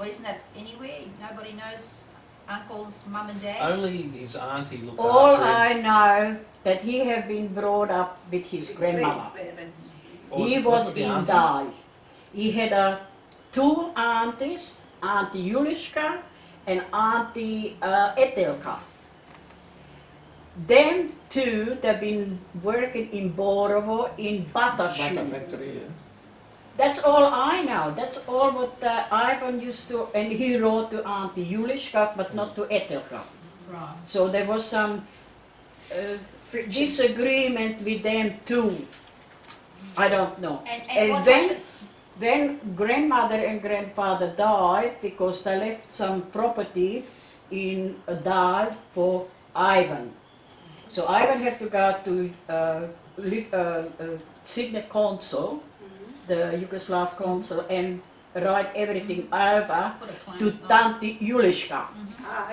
Well, isn't that anywhere? Nobody knows uncle's mum and dad? Only his auntie looked All after him. I know that he have been brought up with his grandmother. Grandparents. Or He it was the in auntie? Dal. He had two aunties, Auntie Juliska and Auntie Etelka. Them two, they've been working in Borovo in butter Butter shoe. factory, yeah. That's all I know. That's all what Ivan used to, and he wrote to Auntie Juliska, but not to Etelka. Right. So there was some disagreement with them too. I don't know. And what when, happened? when grandmother and grandfather died, because they left some property in Dal for Ivan. So Ivan had to go to Sydney Council, the Yugoslav Council, and write everything over Put a claim to on. Tante Juliska.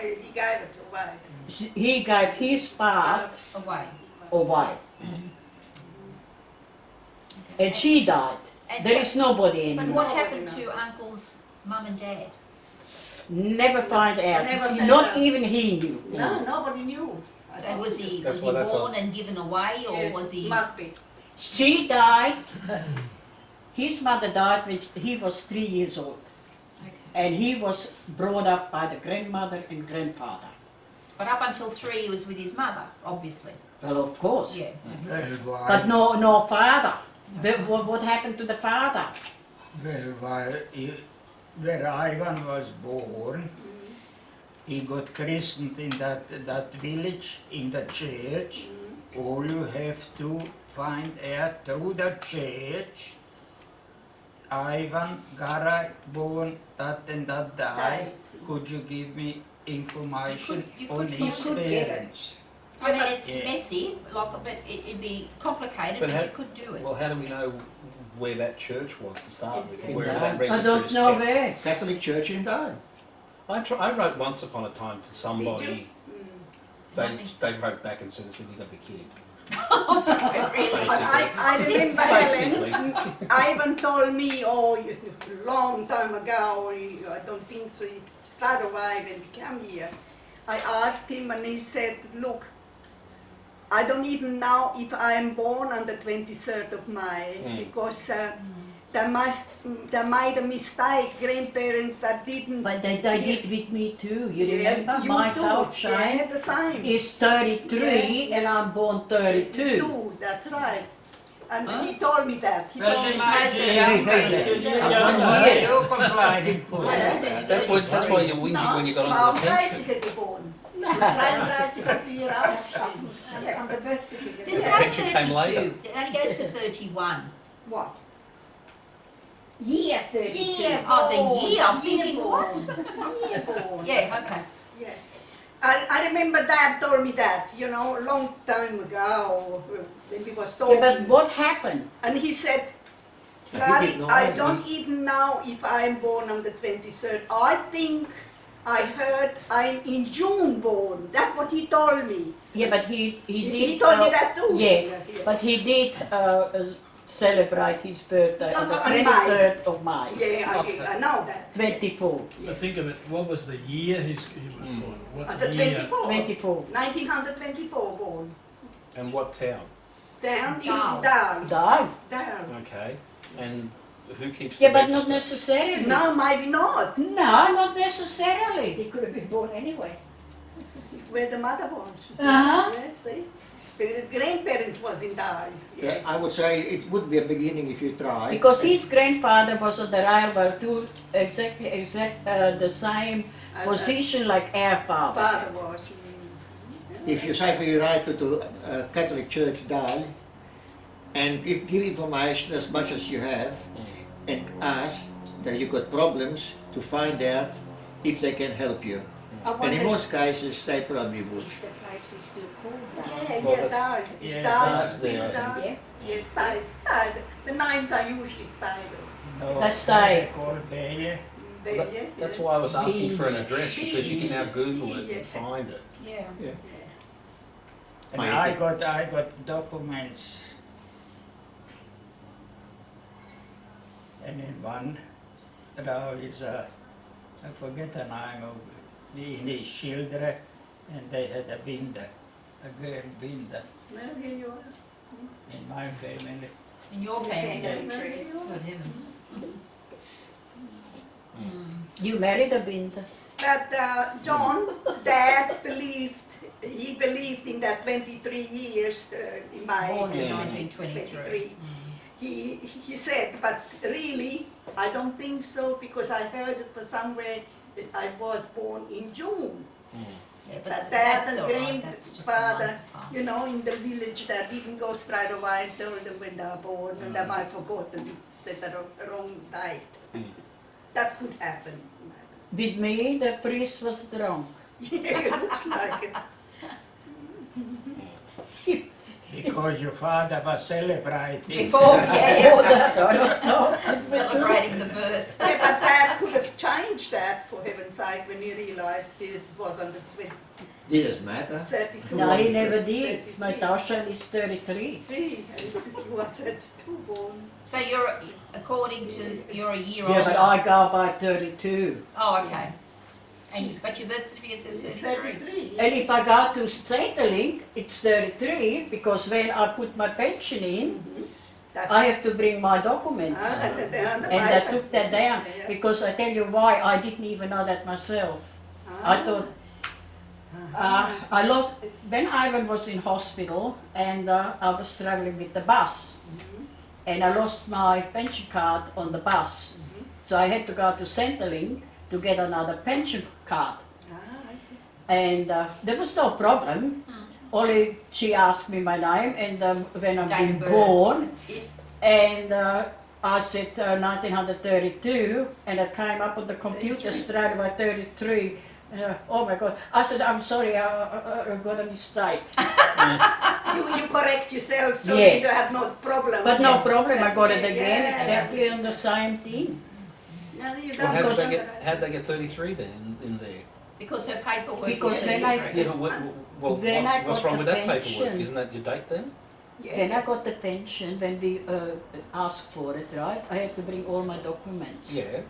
He gave it away. He gave his part Away. away. And she died. And There so- is nobody But anymore. what happened to uncle's mum and dad? Never find out. Never found Not out. even he knew. No, nobody knew. So was he That's why that's born and given away, or was he? Must be. She died. His mother died when he was 3 years old. Okay. And he was brought up by the grandmother and grandfather. But up until 3, he was with his mother, obviously. Well, of course. Yeah. Well, why? But no father. What happened to the father? Well, where Ivan was born, he got christened in that village, in the church. All you have to find out through the church, Ivan Garay born that and that day. Died. Could you give me information You could on his find- you could get it. parents? I mean, it's Yeah. messy, like, but it'd be complicated, But but how- you could do it. Well, how do we know where that church was to start with? In Where Dal. that I register don't is know kept? where. Catholic Church in Dal. I wrote once upon a time to somebody. They Nothing. wrote back and said, "You got to be kidding." Really? But I remember Basically. Helen, Ivan told me, long time ago, I don't think so, he started away when we came here. I asked him and he said, look, I don't even know if I am born on the 23rd of May, because they made a mistake, grandparents that didn't. But they did with me too. You remember? You My too, child yeah, the same. is 33 and I'm born 32. Two, that's right. And he told me that. He told me You complaining for that. That's why you're whinging when you got on the pension. 32 geboren. 33 kann sie hier auch schaffen. On the birth certificate. There's The no pension came 32, later. it only goes to 31. What? Year 32. Year Oh, the born, year, I'm thinking, year what? born, year born. Yeah, okay. Yeah. I remember Dad told me that, a long time ago, when he was talking. Yeah, but what happened? And he said, He Gary, didn't know I either. don't even know if I'm born on the 23rd. I think I heard I'm in June born. That's what he told me. Yeah, but he did. He told me that too. Yeah, but he did celebrate his birthday on the On May. 23rd of May. Yeah, I know that. 24. But think of it, what was the year he was born? On What the year? 24. 24. 1924 born. And what town? Down in Dal. Dal. Died. Dal. Okay. And who keeps Yeah, the but not register? necessarily. No, maybe not. No, not necessarily. He could have been born anyway. Where the mother was. Uh-huh. Yeah, see? The grandparents was in Dal. Yeah, I would say it would be a beginning if you try. Because his grandfather was on the railroad too, exactly the same As position like our father. Father was. If you say you write to Catholic Church Dal and give information as much as you have and ask that you got problems to find out if they can help you. I And wonder in most cases they probably would. if the place is still called that. Yeah, Well, yeah, Dal. that's- It's yeah, Dal. that's Still there, I Dal. Yeah. Yes, style. The names are usually styled. That's they. Called Bayer. That's why I was asking for an address, because you can now Google it and find it. Yeah. And I I got documents. And in one, there is a I forget the name of his children, and they had a binder, a girl binder Well, here you are. in my family. In your family? Family. Good heavens. You married a Binta. But John, Dad he believed in that 23 years in my Born in 1923. He said, but really, I don't think so because I heard it from somewhere that I was born in June. Yeah, but But Dad that's and all right, that's just grandfather, one part. you know, in the village that didn't go straight away and told them when they were born and they might forgot and said the wrong date. That could happen. With me, the priest was drunk. Yeah, it looks like it. Because your father was celebrating. Before, yeah, Oh, that I don't know. celebrating the birth. Yeah, but Dad could have changed that for heaven's sake when he realized it was on the Didn't matter. 32. No, he never did. 33. My Tasha is 33. And he was 32 born. So you're, according to, you're a year Yeah, older. but I go by 32. Oh, okay. But your birth certificate says He's 33. 33. And if I go to Centrelink, it's 33 because when I put my pension in, I have to bring my documents. And I took that down because I tell you why, I didn't even know that myself. I thought, I lost, when Ivan was in hospital and I was traveling with the bus and I lost my pension card on the bus. So I had to go to Centrelink to get another pension card. I see. And there was no problem. Only she asked me my name and when I'm Date being of birth, born. that's it. And I said 1932 and it came up on the computer 33. straight away 33. Oh my God. I said, I'm sorry, I got a mistake. You correct yourself so Yeah. you don't have no problem. But no problem, I got it Yeah, again, yeah. exactly on the same thing. No, you Well, don't how did they get 33 then in there? Because her paperwork Because is then I- 33. Yeah, but well, Then I what's got wrong the with that paperwork? pension. Isn't that your date then? Then I got the pension when we asked for it, right? I had to bring all my documents. Yeah.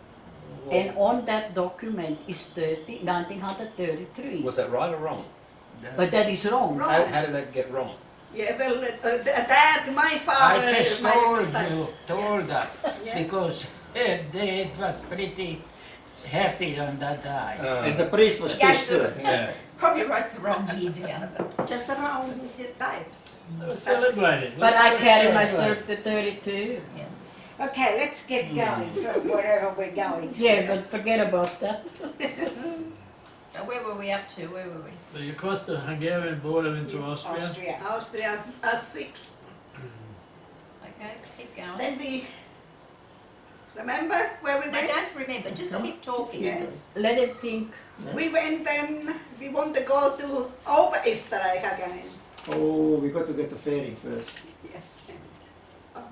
Well, And on that document is 1933. was that right or wrong? But that is wrong. Wrong. How did that get wrong? Yeah, well, Dad, my father. I just my told that, Yeah. because Dad was pretty happy on that day. And the priest was Yeah, pissed too. Yeah. Probably wrote the wrong year down. Just around the date. They were celebrating. But I carry Celebrating. myself to 32. Okay, let's get going from wherever we're going. Yeah, but forget about that. Where were we up to? Where were we? So you crossed the Hungarian border into Austria. Austria. Austria, us 6. Okay, keep going. Then we. Remember where we No, went? don't remember, just keep talking. Yeah. Let him think. We went and we want to go to Oberösterreich again. Oh, we got to get to ferry first.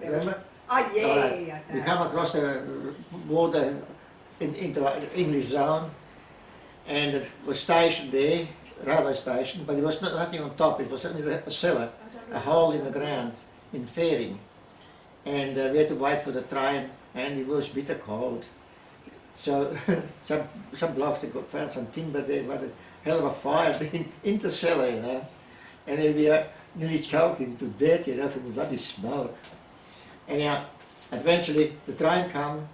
Remember? Oh, yeah. Alright. We come across the border into English zone, and it was stationed there, railway station, but it was nothing on top. It was only a cellar, a hole in the ground in Fairing, and we had to wait for the train, and it was bitter cold. So some blocks they found some timber there, but a hell of a fire in the cellar, you know, and then we are nearly choking to death, you know, from the bloody smoke. And yeah, eventually the train come,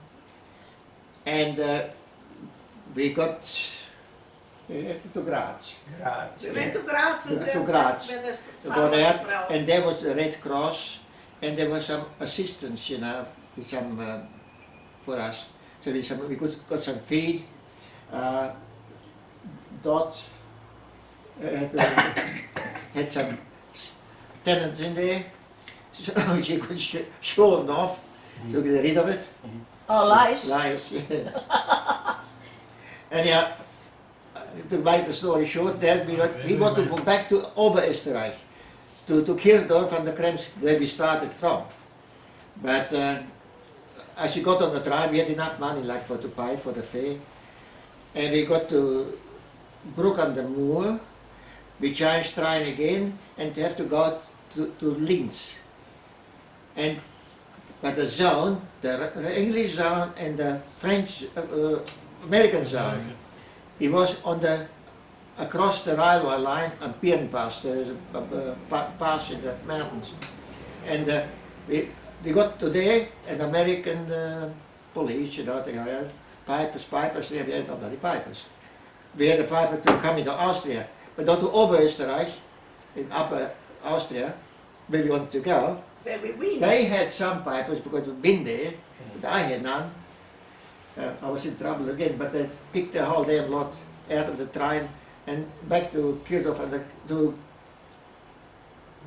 and we got to Graz. We went to Graz. To Graz. We got out, and there was the Red Cross, and there was some assistance, you know, with some for us. So we got some feed. Dot had some tenants in there, so she could shorten off to get rid of it. Oh, lies. Lies, yeah. And yeah, to make the story short, then we want to go back to Oberösterreich, to Kirdorf and the Krems, where we started from. But as we got on the train, we had enough money like to pay for the fare. And we got to Brook on the Moor, we changed train again, and we have to go to Linz. But the zone, the English zone and the French American zone. He was on the across the railway line on Pian Pass. There is a pass in the mountains, and we got today an American police, you know, they had pipers. They had all the pipers. We had a piper to come into Austria, but not to Oberösterreich, in Upper Austria, where we wanted to go. Where we win. They had some pipers because we've been there, but I had none. I was in trouble again, but they picked the whole damn lot out of the train and back to Kirchhoff and to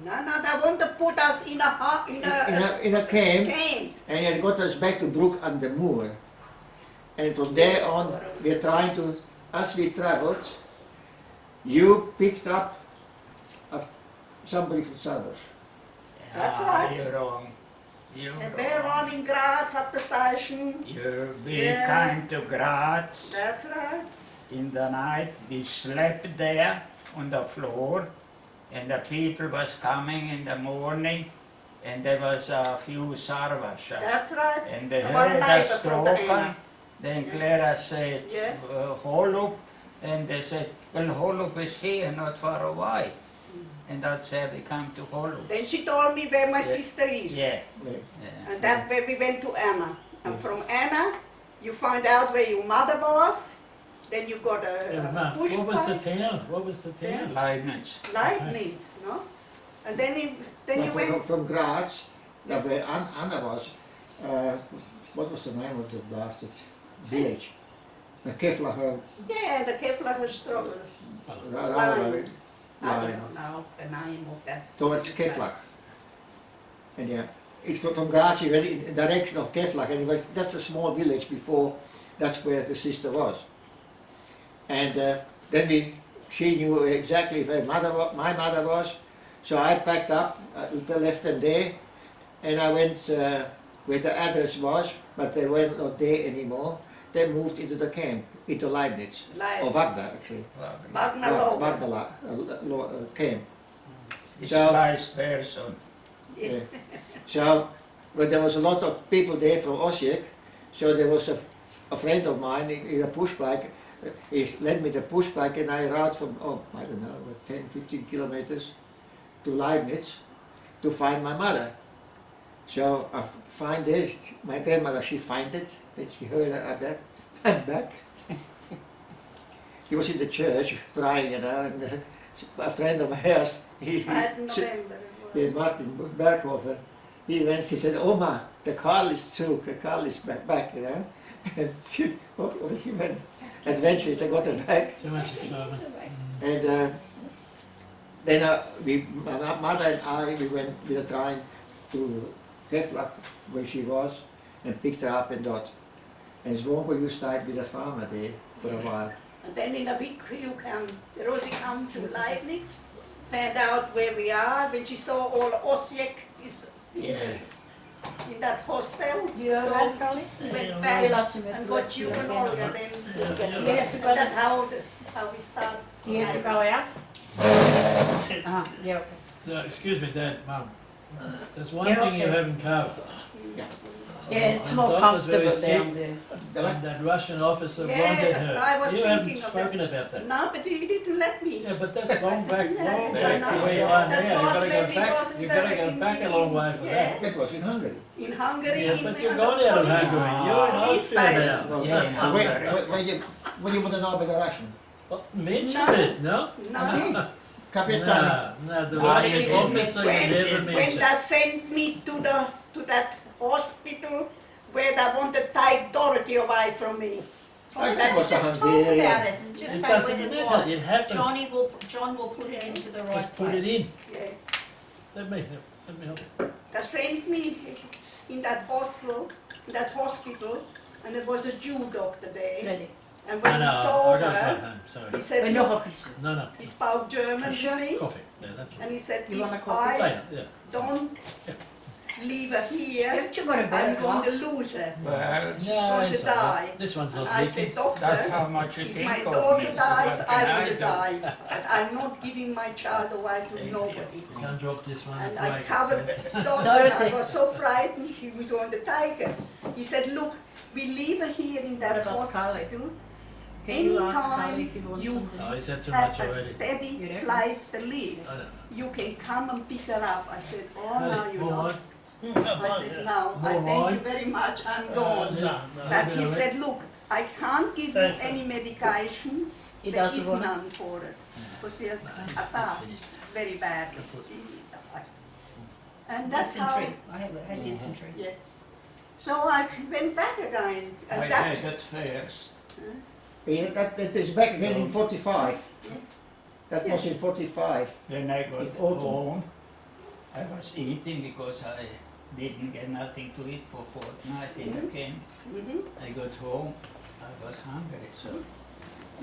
No, they want to put us in a camp, camp. and it got us back to Broek on the Moor. And from there on, we're trying to, as we traveled, you picked up somebody from Sanders. That's right. You're wrong. You're And they're wrong. on in Graz at the station. We Yeah. came to Graz That's right. in the night. We slept there on the floor, and the people was coming in the morning, and there was a few sarvasha. That's right. And they One heard neighbor us from the talking. Anna. Then Clara said, Yeah. Holub, and they said, well, Holub is here, not far away. And that's how we came to Holub. Then she told me where my Yeah. sister is. Yeah. Yeah. Yeah. And that's where we went to Anna. And from Anna, you find out where your mother was. Then you got Yeah, but a Mum, push what was the bike, town? What was the town? Leibniz. Leibniz, no? And then you But went. from Graz, that where Anna was, what was the name of the blasted village? The Keflacher Yeah, the Kepler struggle. railway I line don't know the name of that. towards Keflach. And yeah, it's from Graz you went in the direction of Keflach, and it was just a small village before that's where the sister was. And then she knew exactly where my mother was, so I packed up, left them there, and I went where the address was, but they were not there anymore. They moved into the camp, into Leibniz, or Wagner actually, Wagner camp. It's So- vice person. Yeah. So, but there was a lot of people there from Osijek, so there was a friend of mine in a push bike. He lent me the push bike and I rode from, I don't know, 10, 15 kilometers to Leibniz to find my mother. So I find this, my grandmother, she find it, and she heard that, I'm back. He was in the church crying, you know, and a friend of ours, I don't remember. Martin Berghofer, he went, he said, Oma, the car is through, the car is back, you know. And she went, eventually they got her back. Too much excitement. And then my mother and I, we went with a train to Keflach, where she was, and picked her up and dot. And Zvonko, you stayed with a farmer there for a while. And then in a week Rosie come to Leibniz, found out where we are, when she saw all Osijek is Yeah. in that hostel. Yeah, so that Carly? we went Yeah, back lots of it. and got you and Olga then. Yes, And but that's how we start. you have to go out? Yeah. No, excuse me, Dad, Mum. There's one Yeah, thing you okay. haven't covered. Yeah, it's And more Doc was very comfortable down sick. there. And that Russian officer Yeah, wanted her. I was You thinking haven't of spoken about that. No, but you didn't let me. Yeah, but that's long back, Yeah, long that- back to where you are that now. You've was got to when go we back, was in you've got to the- go in back a the- long way for yeah. that. That was in Hungary. In Hungary. Yeah, in but the- you've under gone out of police. Hungary. You're in Police Austria station. now. Well, Yeah, in Hungary. When you want to know about the Russian? Well, mention No. it, no? No. Kapitan. No, the No, Russian you didn't officer you mention never When mentioned. they sent me to that hospital where they wanted to take Dorothy away from me. I Let's was a just talk Hungarian. about it and just It say doesn't when it matter, was. it happened. John will put it into the right Just put it place. in. Yeah. Let me help. They sent me in that hospital, and there was a Jew doctor there. Ready. And No, when no, he saw I got to go her, home, sorry. he said, We're look, nog eens. No, he spoke German to me, coffee. Yeah, that's and right. he said, You if want a coffee? I Later, yeah. don't Yeah. leave her here, Haven't you got a better I'm going to glass? lose her. Well, She's No, going it's to all right. die. This one's And not I said, leaking. doctor, that's how much you if think my of daughter me. dies, What I can will do? die. But I'm not giving my child away to nobody. You can't drop this one. And and I break it, covered so- Dorothy. I was so frightened he was going to take her. He said, look, we leave her here in that What about hospital. Can you ask Anytime Carly if you want you something? Oh, is that too have much a already? steady You reckon? place to live. I don't know. You can come and pick her up. I said, oh, no, Hey, you're more not. wine? I said, no, I More thank you wine? very much, I'm gone. No, no. But I'll he be said, look, I can't give you Thank you. any medications. He There doesn't is want it? none for it. Because she had Nice, attacked it's finished. very badly. Kaput. She died. And that's how, Dysentery. I had dysentery. yeah. So I went back again. I And that, had it first. Yeah, that is back again in 45. Yeah. That was in 45. When I got In autumn. home, I was eating because I didn't get nothing to eat for fortnight in the camp. Mhm. I got home, I was hungry, so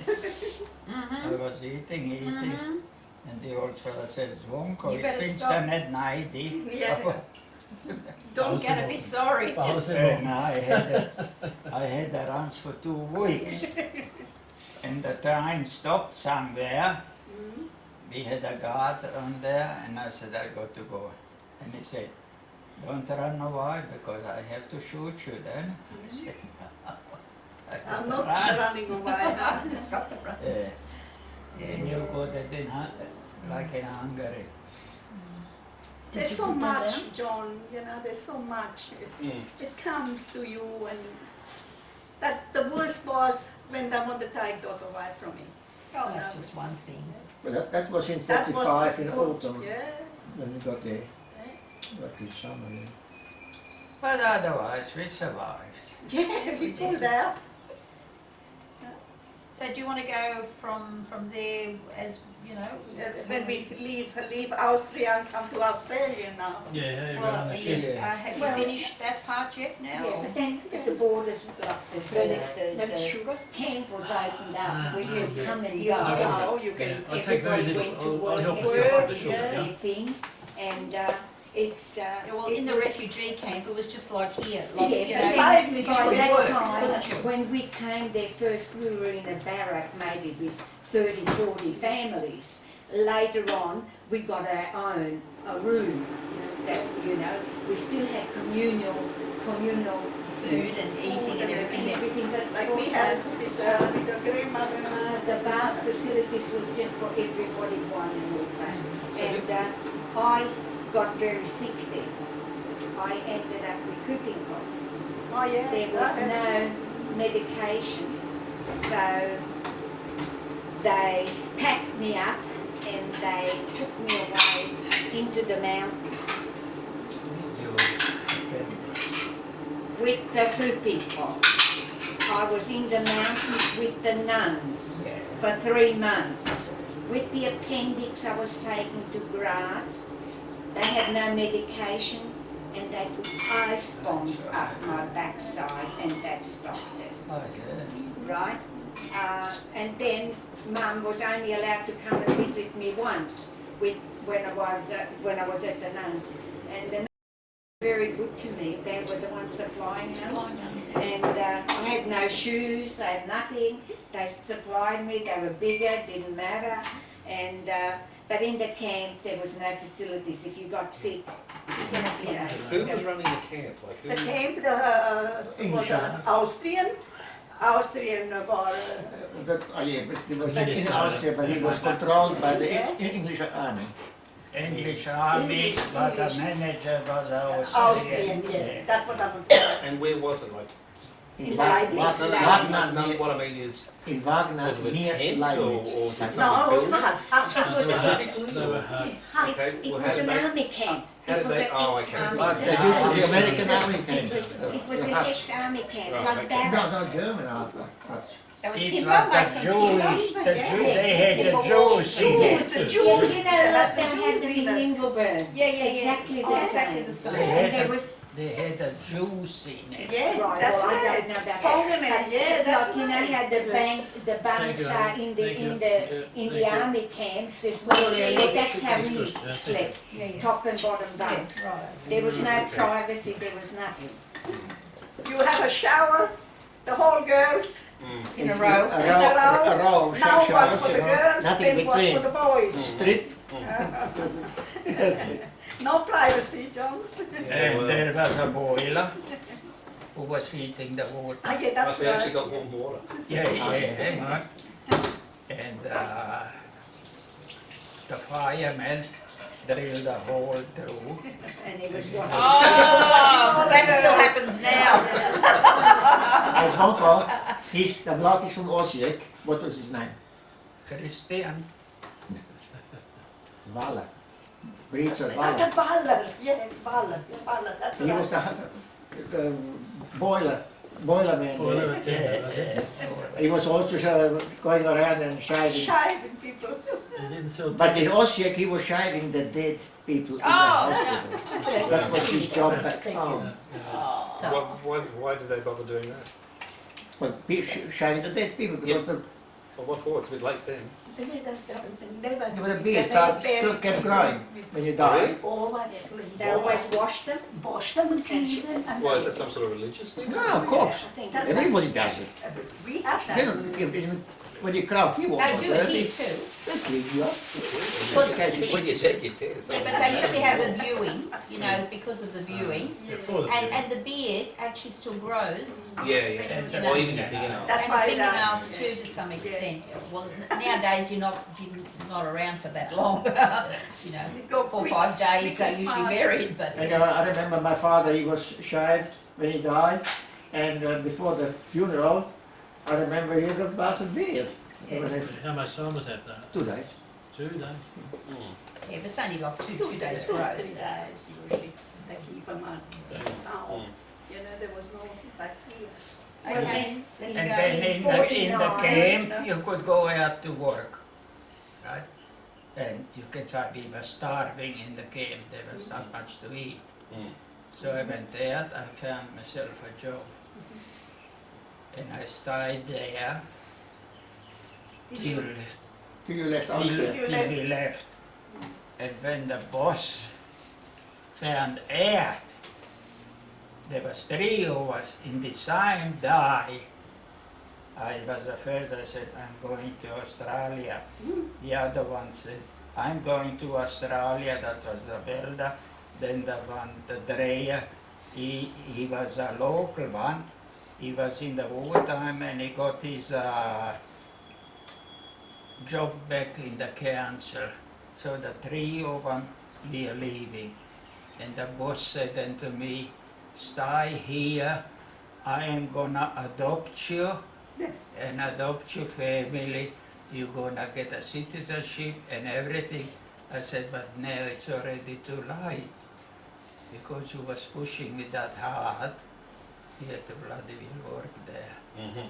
Mm-hmm. I was eating, and the old fella says, Wonko, You ik better vind stop. ze net nijdig. Yeah. Don't get to be sorry. And I had that runs for 2 weeks. And the train stopped somewhere. Mhm. We had a guard on there, and I said, I got to go. And he said, don't run away because I have to shoot you then. I said, I got I'm to not run. running away. I just got the brush. You got it in, like in Hungary. There's you so put that much, down? John, you know, there's so much. Mm. It comes to you, and that the worst was when they want to take Dot away from me. Oh, that's just one thing. But that was in That was 45 in good. autumn Yeah. when we got there. Got the summer. Yeah. But otherwise, we survived. Yeah, we pulled out. So do you want to go from there as, you know? When we leave Austria and come to Australia now. Yeah, yeah, you're Well, on the are ship. you, have Well- you finished that part yet now? Yeah, but then the borders, like Have the sugar? camp was opened up, Ah, where you yeah. come and You go. know, you Yeah, can. I'll take very Everybody little. went to I'll work, help and myself with the did sugar, yeah. their thing, and Yeah, well, it in the was- refugee camp, it was just like here, like, Yeah, you but know. then Five minutes by to that work, time, couldn't you? when we came there first, we were in a barrack maybe with 30, 40 families. Later on, we got our own, a room that, you know, we still had communal Food and eating and everything. everything, but Like we also, had with the grandmother. the bath facilities was just for everybody one room. And I got very sick there. I ended up with whooping cough. Oh, yeah. There was I had- no medication, so they packed me up and they took me away into the mountains with the whooping cough. I was in the mountains with the nuns for 3 months. With the appendix, I was taken to Graz. They had no medication and they put ice bombs up my backside and that stopped it, Oh, yeah. right? And then Mum was only allowed to come and visit me once when I was at the nuns. And the nuns were very good to me. They were the ones, the flying nuns. And I had no shoes, I had nothing. They supplied me, they were bigger, didn't matter. And but in the camp there was no facilities. If you got sick, you know. Who was running the camp? Like The who? camp was Austrian. Austrian war. Yeah, but he was But in it's Austria, but he was controlled by the Yeah. English army. English army, but the manager was Austrian, yeah. That's what I was saying. And where was it? Like, In In Wagner, Leibniz. Wagner, no, near- what I mean is, in Wagner was it a near tent or Leibniz. did No, someone it was build it? not. There were huts. There were huts. Okay, It well, was how did an they- army camp. how It did was they- an oh, okay. ex-army But they camp. used to be American army It camps. was The an huts. ex-army camp, Right, like okay. No, barracks. German huts. They were It timber, was made the from Jewish, timber. the Yeah. Jew, they had Timber the walls. Jews in Jews, it. the Yeah, Jews. you know, They they had them in that. Ingleburn. Yeah, yeah, yeah. Exactly Oh, the exactly same. the same. They And had they were they had a juice in it. Yeah, Right, that's well, I right. don't know about Pongane, that. yeah, that's Like, you know right. how the bunks you, are in the, thank you. in the, Yeah, in thank the you. army camps, there's no, that's how That's we good. Yeah, thank slept, Yeah. top and bottom bunk. Right. There was no privacy, there was nothing. You have a shower, the whole girls In a row. A row of Now was showers, for you the know, girls, nothing then was for between. the boys. Strip. No privacy, John. And there was a boiler who was heating the water. Ah, yeah, that's We actually right. got warm water. Yeah. And the firemen drilled a hole through. And it was what? Oh, that still happens now. As Hong Kong, the block is from Osijek. What was his name? Christian. Walla. Richard The Walla. Waller, yeah, Waller, that's He was right. the boiler man. Well, there. they were tender, was it? He was also going around and shaving. Shiving people. They didn't sell But in tickets. Osijek, he was shaving the dead people in the Oh, hospital. That was his job back home. Why did they bother doing that? But shaving the dead people because Well, what for? It's a bit late then. the beard still kept growing when you die. Always They always washed them. wash them and clean them. And Why, is that some sort of religious thing? No, of course. I think That's- Everybody does it. we have You that. know, when you crouch, you walk They on do it dirty. here too. They clean you up. When you're dead, you're dead. Yeah, but they usually have a viewing, you know, because of the viewing. Yeah, for the And the beard actually still grows. Yeah, yeah. You know. Or even your fingernails. That's And why the that- fingernails too, to some extent. Well, nowadays you're not around for that long. You know, We go 4 or quick- 5 days quick they're and usually smart. buried, but. And I remember my father, he was shaved when he died. And before the funeral, I remember he had a bastard beard. It was How much time was that though? 2 days. 2 days? Yeah, but it's only like two days growth. 3 days usually. They keep them on. Now, Mm. you know, there was no back here. Okay, let's And go. then in the 49. camp, you could go out to work, right? And you can say we were starving in the camp, there was not much to eat. Mm. So I went out, I found myself a job. And I stayed there till Till you left till Austria. till we left. And when the boss found out, there was 3 of us in the same day. I was the first, I said, I'm going to Australia. The other one said, I'm going to Australia, that was the welder. Then the one, the Dreyer, he was a local one. He was in the wartime and he got his job back in the council. So the 3 of them, we are leaving. And the boss said then to me, stay here, I am gonna adopt you and adopt your family. You're gonna get a citizenship and everything. I said, but now it's already too late. Because you was pushing me that hard, you had to bloody well work there. Mhm.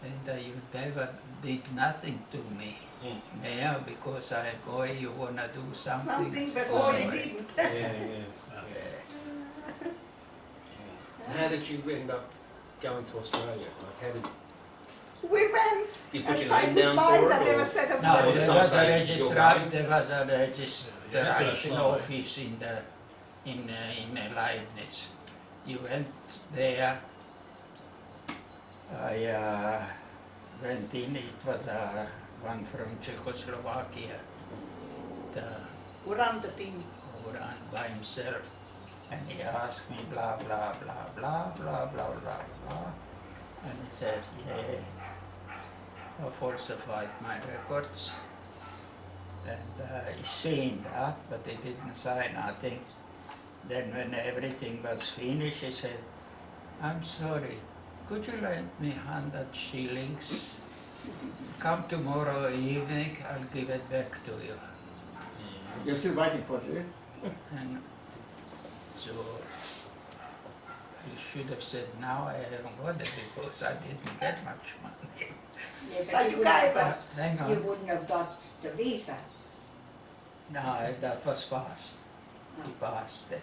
And you never did nothing to me. Mm. Now, because I'm going, you wanna do something. Something before for you me. didn't. Yeah, yeah. How did you end up going to Australia? Like, how did We went you put and your said name down goodbye, for but it? they were Or? set up. No, Or there some was a say you're right. there was a registration Yeah, office in Leibniz. You went there. I went in. It was one from Czechoslovakia. The Who ran the thing. ran by himself, and he asked me blah blah blah blah blah blah blah blah, and he said, yeah, I falsified my records, and he seen that, but he didn't say nothing. Then when everything was finished, he said, I'm sorry, could you lend me 100 shillings? Come tomorrow evening, I'll give it back to you. You're still waiting for it, And so you should have said, now I haven't got it because I didn't get much money. Yeah, But but you you gave wouldn't her. have Hang got, you on. wouldn't have got the visa. No, that was fast. He passed it.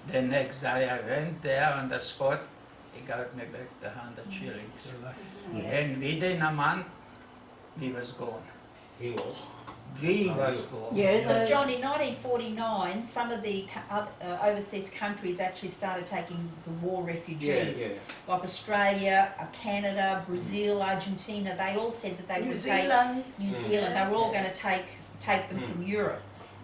The next day I went there on the spot, he gave me back the 100 shillings. So lucky. And within a month, we was gone. He was. We Oh, was you- gone. Yeah, Because John, in 1949, some of the overseas countries actually started taking the war refugees. Yeah, Like Australia, Canada, Brazil, Argentina, they all said that they New would take Zealand. New Zealand. They were all going to take them from Europe,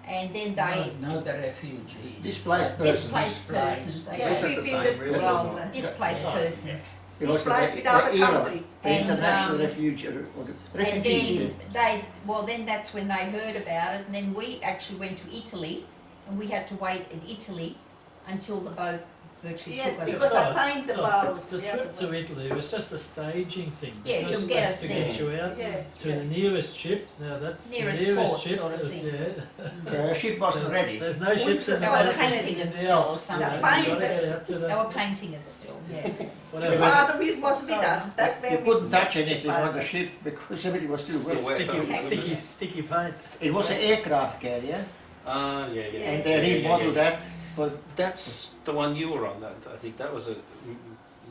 and then they No, the refugees. Displaced persons. displaced persons. Yeah, Is that the we same, did really? Well, Zealand. displaced persons. Because Displaced the without a era, country. the And, international and refugees. then then that's when they heard about it, and then we actually went to Italy, and we had to wait in Italy until the boat virtually Yeah, took us. because I find the boat. The trip to Italy was just a staging thing. Yeah, to Just get us to there. get you out Yeah, to yeah. the nearest ship. Now that's Nearest the nearest port ship. sort of is- thing. yeah. The ship wasn't ready. There's no ships in the They were boat, painting in it the still or Alps, you something. know, They you gotta painted. get out to They were the painting it still, yeah. My whatever. father was with us. That You way we- couldn't touch anything on the ship because everything was still Still wet. wet. Sticky paint. It was an aircraft carrier, Yeah, yeah. and they remodeled that for. That's the one you were on. That I think that was a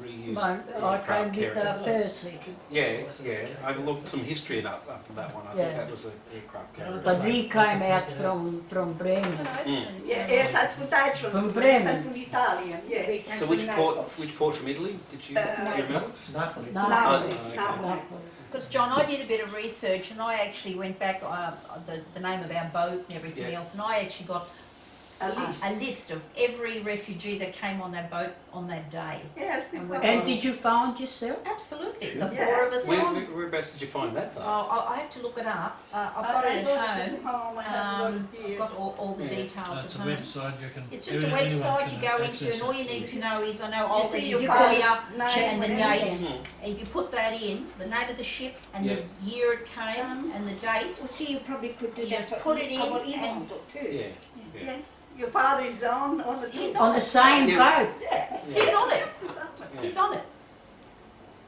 reused I came aircraft with carrier. Percy. Yeah. I've looked some history up that one. I Yeah. think that was an aircraft carrier. But we came out from Bremen. Yeah, yes, that's from Deutschland. From Bremen. That's from Italian, yeah. We came So from which port from Italy did you remember? Napoli. Napoli, okay. Napoli. Because John, I did a bit of research, and I actually went back the name of our boat and everything Yeah. else, and I actually got a list of every refugee that came on that boat on that day. Yes. And we- And did you found yourself? Absolutely, the Yeah. four of us on. Whereabouts did you find that though? I have to look it up. I've got it at home. I have got I've it here. got all the Yeah. details It's at a home. website you can. It's just a anyone website can you go into, access and all it. you need to know is, I know You Oz see is your your father's year name and the and date. everything. Hmm. And if you put that in, the name of the ship and the year it came and the date, Well, see, you probably could do You that. just for put it in our and- Ivan too. Yeah. Yeah. Your father is on the He's On the same Yeah. boat? Yeah. he's on it. Yeah. He's on it.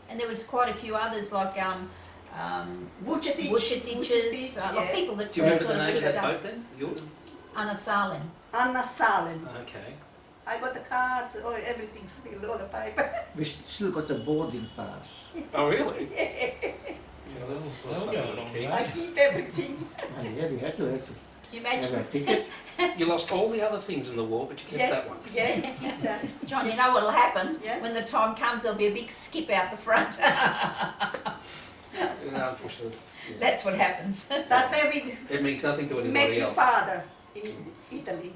And there was quite a few others like Vucetic. Vucetic's, like people that Do you remember sort the of name of picked that up. boat then? Anna Salin. Anna Salin. Okay. I got the cards, everything's still on the paper. We still got the boarding pass. Oh really? Yeah. Yeah, that was Well, something going on the on, key. I keep everything. And yeah, we had to have Can you a imagine? ticket. You lost all the other things in the war, but you kept Yeah. that one. Yeah. John, you know what'll happen? Yeah. When the time comes, there'll be a big skip out the front. Unfortunately, yeah. That's what happens. That way we It means nothing to met anybody your else. father in Italy.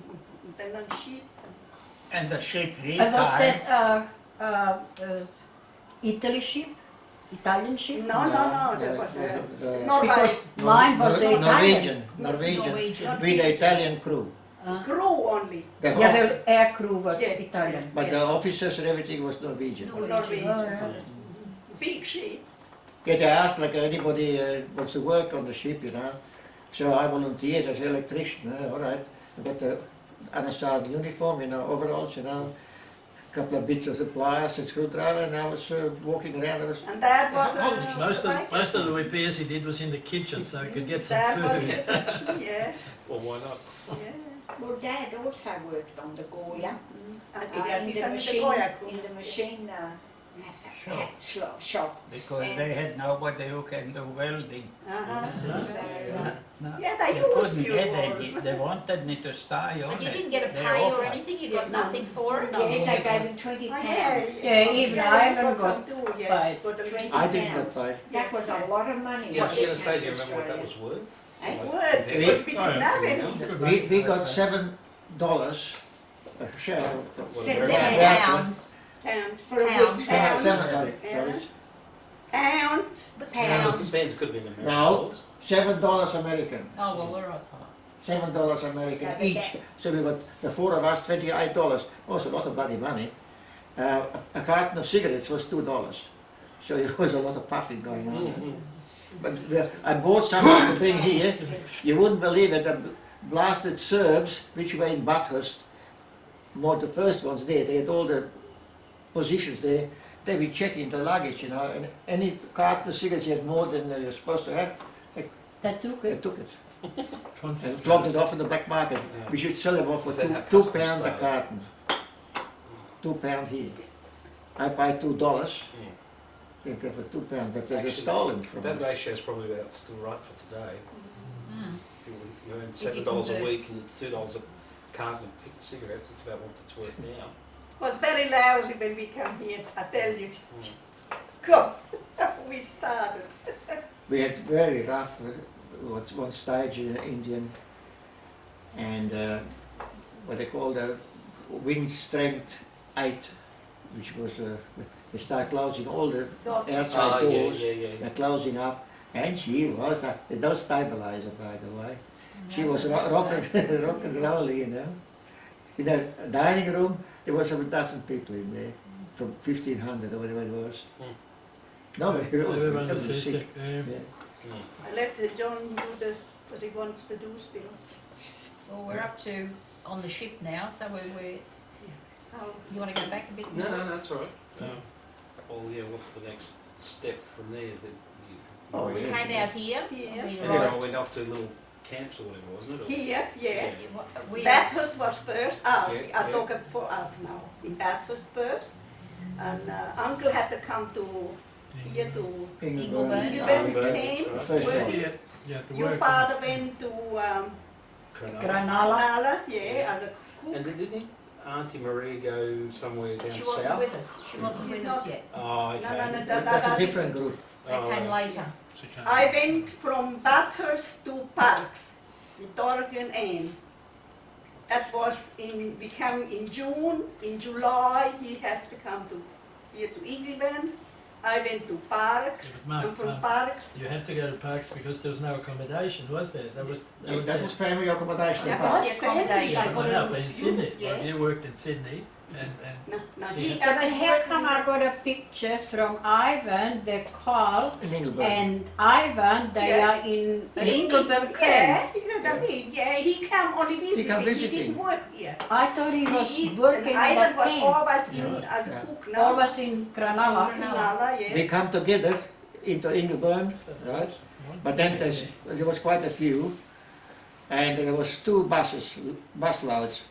Then on ship. And the ship we And was tied, that Italy ship? Italian ship? No, that was the- Norway. Because mine was Italian. Norwegian, Norwegian. with the Italian crew. Crew only. The Yeah, the air crew was Yeah. Italian. but the officers and everything was Norwegian. Norwegian. Oh, yeah. Big ship. Yeah, they asked like anybody wants to work on the ship, you know. So I volunteered as electrician. All right, I got the Anastar uniform, you know, overalls, you know, a couple of bits of supplies, a screwdriver, and I was walking around. I was And that was Most of the repairs he did was in the kitchen, so he could get some That was in food. the kitchen, yeah. Well, why not? Yeah. Well, Dad also worked on the Goya. I In did the that machine, Goya in the machine Shop. shop. because And- they had nobody who can do welding. Uh-huh. So, Yeah, they You used couldn't you. get all. it. They wanted me to stay on And you it. didn't get a They pay or offered. anything? You got No. nothing for it? No. yeah, they gave him 20 Oh, pounds. Yeah, even Yeah, I we haven't got some too, yeah. paid. Got a little- 20 I didn't get pounds. paid. That was a lot of money. Yeah, I was when going it to say, came do you to remember what that Australia. was worth? Eh? Word, Yeah. because we Oh, didn't have any. We got $7 a share. Seven £7. Pound. For a Pounds. week. Pound. Sorry. Pound. Pounds. Pence could have been American No. dollars. $7 American. Oh, well, all right. $7 American Yeah, but each. that- So we got the four of us, $28. Oh, it's a lot of bloody money. A carton of cigarettes was $2. So it was a lot of puffing going on. Mm-hmm. But I bought some to bring here. You wouldn't believe it. The blasted Serbs, which were in Bathurst, more the first ones there, they had all the positions there. They were checking the luggage, you know, and any carton of cigarettes you had more than you're supposed to have, That took they it. took it and Conflict. flogged it off in the black market. Yeah. We should sell them off for Was that how £2 customs a started? carton. £2 here. I pay $2. Yeah. Think of a £2, but they were Actually, stolen from That me. ratio is probably about still right for today. Mm. If you earn If you $7 can a do- week and $2 a carton of cigarettes, it's about what it's worth now. Was very lousy when we come here, I tell you. Mm. Come, we started. We had very rough, one stage in Indian, and what they call the wind strength 8, which was they start closing all the outside Oh, yeah, doors, yeah, yeah. they're closing up, and she was, no stabilizer by the way, she was rock and rolling, you know. In the dining room, there was a dozen people in there, from 1500 or whatever it was. Mm. No, Everyone was sick. sick. Yeah. Mm. I let John do what he wants to do still. Well, we're up to on the ship now, so we're Oh, you want to go back a bit No, more? no, that's all right. Well, yeah, what's the next step from there? That Oh, We yeah. came out here. Yeah. We and then arrived- I went off to little camps or whatever, wasn't it? Or- here, yeah. We Bathurst was first, Yeah, I yeah. talk for us now. In Bathurst first, and Uncle had to come to here to Ingleburn. Ingleburn Ingleburn, came. that's right. First Where one. he- Yeah, the Your work. father went to Cronulla. Granala. Nala, yeah, as a cook. And didn't Auntie Maria go somewhere down She south? wasn't with us. She wasn't She's with us not- yet. Oh, okay. No, That's a different group. They Oh, came right. later. She can't- I went from Bathurst to Parks, in Dorothy Ann. That was we come in June, in July he has to come to here to England. I went to Parks, Yeah, but and from Mark, Parks, You had to go to Parks because there was no accommodation, was there? That was That was family accommodation. That apart. was the accommodation. I got up in Sydney. Yeah. Like you worked in Sydney, and no, See, Yeah, but how come I got a picture from Ivan, the Carl, In England. and Ivan, they Yeah. are in Ingleburn camp. Yeah, you know what I mean? Yeah, he came only visiting. come He visiting. didn't work here. I thought he was He- working in Ivan that was camp. always in Yeah. as a Yeah. cook now. Always in Granala. Nala, yes. We come together into Ingleburn, right? But then there was quite a few, and there was 2 bus loads.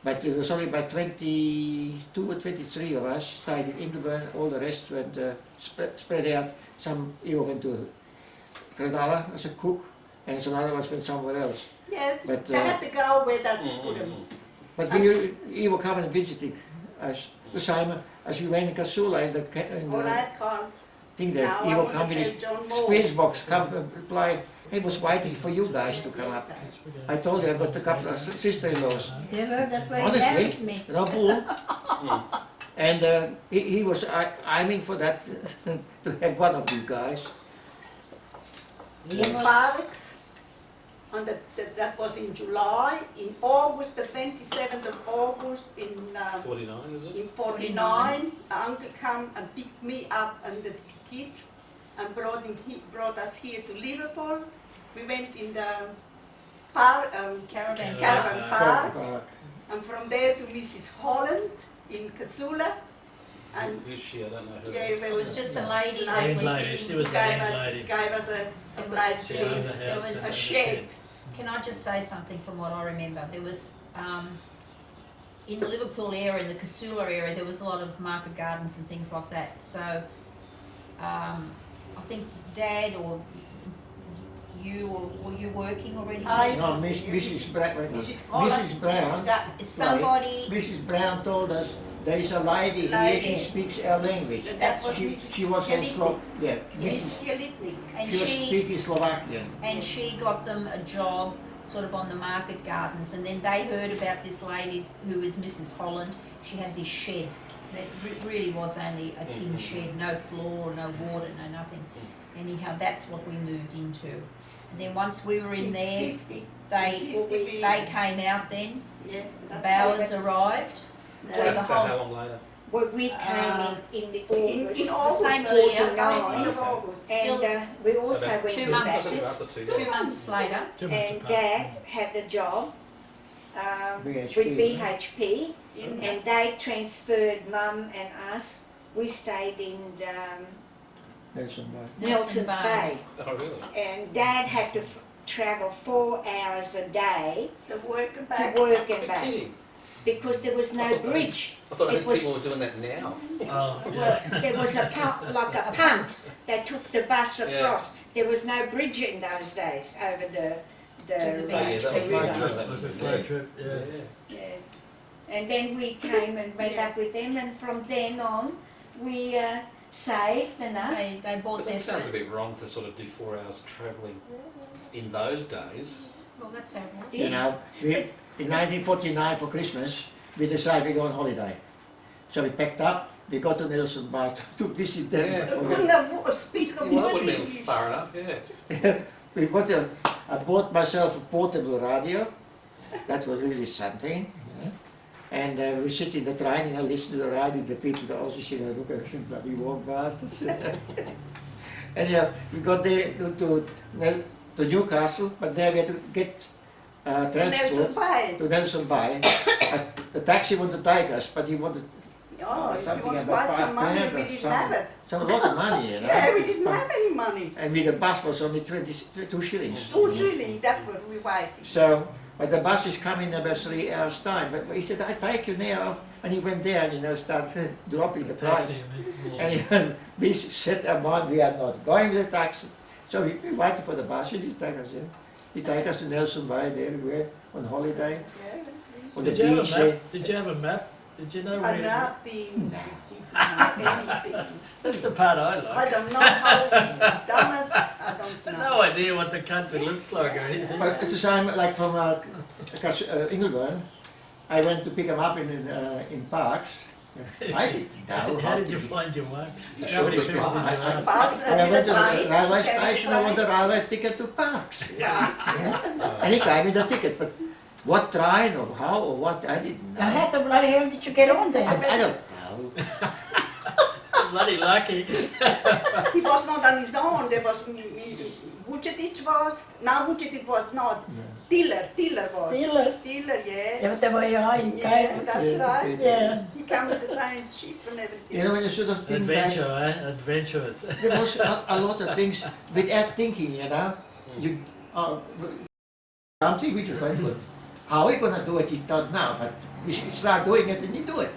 But there was only about 22 or 23 of us stayed in Ingleburn. All the rest went spread out. Some even went to Cronulla as a cook, and some other ones went somewhere else. Yeah, But they had to go where that put him. but we were coming and visiting us the same as we went in Casula in All the right, Carl. thing Now that I he will want come to with tell his John more. squeeze box, come and reply. He was waiting for you guys to come up. I told you I got a couple of sister-in-laws, They were that way, Honestly? married me. no bull. And he was aiming for that to have one of you guys. He In was, Parks, on that was in July. In August, the 27th of August, in 49, is it? in 49, Uncle come and picked me up and the kids and brought us here to Liverpool. We went in the Caravan caravan park. park, and from there to Mrs. Holland in Casula. And Who's she? I don't know who. yeah, It was just a lady that Land was lady, she was the gave land us, lady. gave us a nice She owned the place, There house was and a the shed. Can I just say something from what I remember? There was, in the Liverpool area, in the Casula area, there was a lot of market gardens and things like that. So, I think Dad or you, or were you working already? No, Mrs. Brown. Mrs. Holland, Mrs. Brown. Somebody, Mrs. Brown told us there is a lady here. Lady. She speaks our language. That's what She Mrs. was from Jelitnik. Yeah, Mrs. Jelitnik. and she was she, speaking Slovakian. and she got them a job sort of on the market gardens, and then they heard about this lady who was Mrs. Holland. She had this shed that really was only a tin shed, no floor, no water, no nothing. Anyhow, that's what we moved into. And then once we were in there, 50. they came out then, Yeah, the that's Bowers how arrived, we- so the About whole, how long later? Well, we came in the August, in August, same the year. 19th of Okay. August. and we also About went 2 to months. Bathurst, 2 months later, 2 months and apart. Dad had a job BHP, with BHP, In- and they transferred Mum and us. We stayed in Nelson Bay. Nelson's Bay, Oh, really? and Dad had to travel 4 hours a day The work and to back. work and You're back. kidding. because there was no bridge. I thought It was- people were doing that now. Oh, Well, yeah. there was like a punt that took the bus Yeah. across. There was no bridge in those days over the the Oh, yeah, beach. that A was slow really river. good. trip. It was a slow trip. Yeah. Yeah. And then we came and met up with them, and from then on we saved enough. They bought But their that sounds a first. bit wrong to sort of do 4 hours travelling in those days. Well, that's how it was. You know, we, in 1949 for Christmas, we decided we go on holiday. So we packed up, we got to Nelson Bay to visit them. Yeah. Couldn't speak a Yeah, well, that word would have been English. far enough, yeah. We got I bought myself a portable radio. That was really something. Yeah. And we sit in the train and I listen to the radio, the people also sit and look at some bloody warm bastards. And yeah, we got there to Newcastle, but there we had to get Nelson transport Bay. to Nelson Bay. The taxi wanted to take us, but he wanted Oh, if you something want about quite some money, £5 we or didn't something. have it. some lot of money, you know. Yeah, we didn't have any money. And with the bus was only 2 shillings. 2 shillings, that was we waiting. So, but the bus is coming in about 3 hours time. But he said, I take you now. And he went there and, you know, started dropping the price. Taxi, I mean. And we set our mind, we are not going with the taxi. So we waited for the bus, he did take us there. He take us to Nelson Bay, there we were, on holiday, Yeah. on the Did you have a beach map? there. Did you have a map? Did you know where? Nothing, No. anything. That's the part I I like. don't know how we done it, I don't know. No idea what the country looks like or anything. But at the time, like from Ingleburn, I went to pick him up in Parks. I didn't know. How did you find your way? You How sure many it was people did you Parks? ask? Parks, When I went to the train, railway carry station, I want train. a railway ticket to Parks. And he gave me the ticket, but what train or how or what, I didn't know. How the bloody hell did you get on I there? don't know. Bloody lucky. He was not on his own, there was, Vucetic was, no Vucetic was not, Tiller was. Tiller? Tiller, yeah. Ja, but det var ju han, Yeah, that's right. Yeah. He came with the same ship and everything. You know, when you sort of think back, Adventure, eh? Adventurous. there was a lot of things without thinking, you know. You, something which you find good. How are you going to do it, you don't know, but you should start doing it and you do it.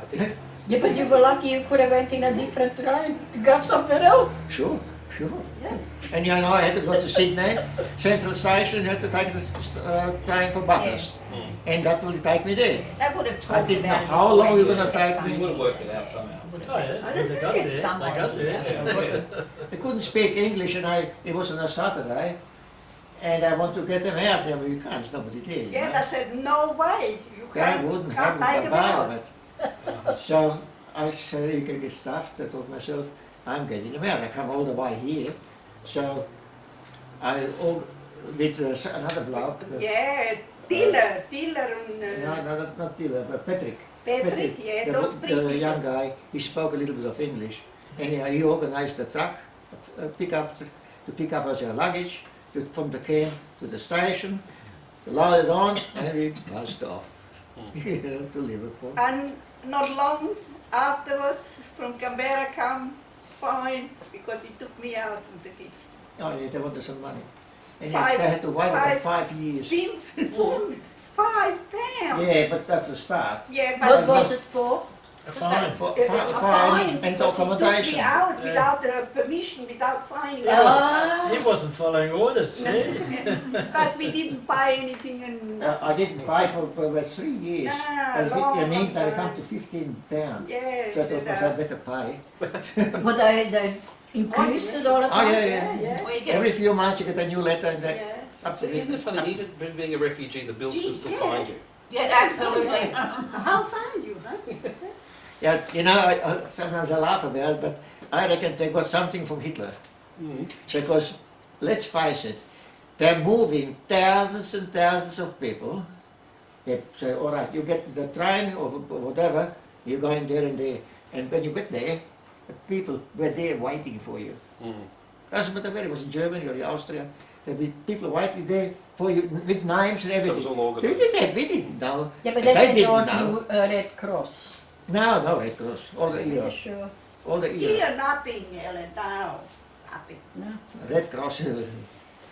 I think Yeah, but you were lucky you could have went in a different train to go somewhere else. Sure, sure. Yeah. And you know, I had to go to Sydney, Central Station, had to take the train for Bathurst. And that will take me there. They would have I talked didn't know about it. how before long they you're going to had take some- we would have worked it out somehow. Oh yeah, I don't they think got it's there. some They got idea. there. I couldn't speak English and it was on a Saturday. And I want to get them out there, but you can't, there's nobody there. you Yeah, know. they said, no way, you They can't, wouldn't can't have take a him bar of out. it. So I said, you can get stuffed. I thought to myself, I'm getting them out. I come all the way here. So I, with another bloke. Yeah, Tiller and No, not Tiller, but Patrick. Patrick, yeah, the, those three the people. young guy, he spoke a little bit of English. And he organized the truck, to pick up us our luggage from the camp to the station, to load it on, and we buzzed off to Liverpool. And not long afterwards, from Canberra come fine, because he took me out with the kids. Oh yeah, they wanted some money. And Five- they had to wait about five- 5 years. £5. Yeah, but that's the start. Yeah, What but was it for? A fine. For, a fine fine, and because he took me accommodation. out Yeah. without permission, without signing. He wasn't following orders, see? But we didn't buy anything and I didn't buy for about 3 years. Ah, And long in the meantime, it time. come to £15. yeah. So I thought, that- I better pay. But they increased it all the Oh time? yeah. Well, you get Every few months you get a new letter and that. Yeah. So isn't it funny, even being a refugee, the bills can still Yeah. find you? yeah, absolutely. How find you, huh? Yeah, you know, sometimes I laugh about it, but I reckon they got something from Hitler. Because, let's face it, they're moving thousands and thousands of people. They say, all right, you get to the train or whatever, you're going there and there. And when you get there, the people were there waiting for you. Doesn't matter where it was, in Germany or in Austria, there'd be people waiting there for you with names and So it everything. was all organised. We didn't know. Yeah, but They they didn't don't know. do Red Cross. No, Red Cross, all the Yeah, years, sure. all the years. Here, nothing, Ellen, now. Nothing. No. Red Cross,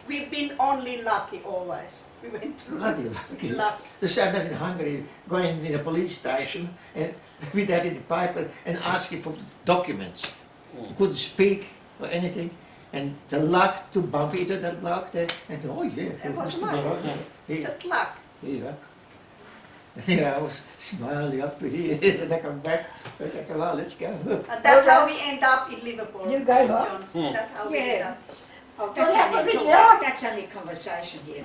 We've been only lucky always. We went to Bloody lucky. luck. The same that in Hungary, going in a police station and with that in the paper and asking for documents. You couldn't speak or anything. And the luck to bump into that luck there and oh yeah, It was Mr. luck. Barone. Here, Just luck. here you are. Yeah, I was smiling up to here and I come back. I was like, well, let's go. And that's how we end up in Liverpool. You go what? John. That's how we end Yeah. up. Oh, that's Well, only yeah. talk, that's only conversation here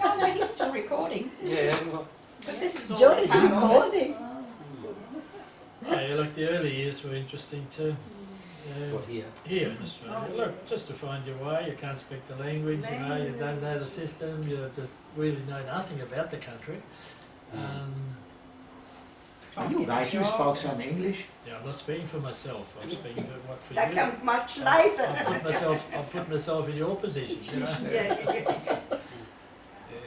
now. No, he's still recording, Yeah, well, because this is all. John is part of- recording. Yeah, look, the early years were interesting too. Yeah. what here? Here in Australia, look, just to find your way, you can't speak the language, you know, you don't know the system, you just really know nothing about the country. You guys, you spoke some English? Yeah, I'm not speaking for myself, I'm speaking for what for That you. comes much later. I'll put myself in your position, you know. Yeah. Yeah.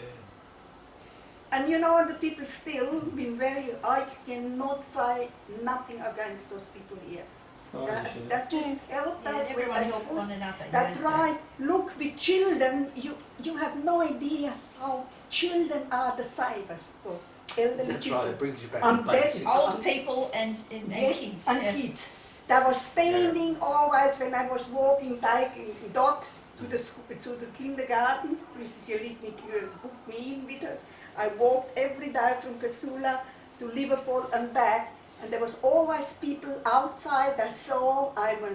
And you know, the people still been very, I cannot say nothing against those people here. Oh, yes, yeah. That just helped Yeah, us with everyone that. helped one another. in That's those right. Look, with children, you have no idea how children are the savers for elderly That's people. right, it brings you back I'm to dead. basics. days. Old people and Yeah, kids. and yeah. kids. They were standing always when I was walking back dot to the kindergarten. Mrs. Jelitnik booked me in with her. I walked every day from Kasula to Liverpool and back, and there was always people outside. I saw I'm a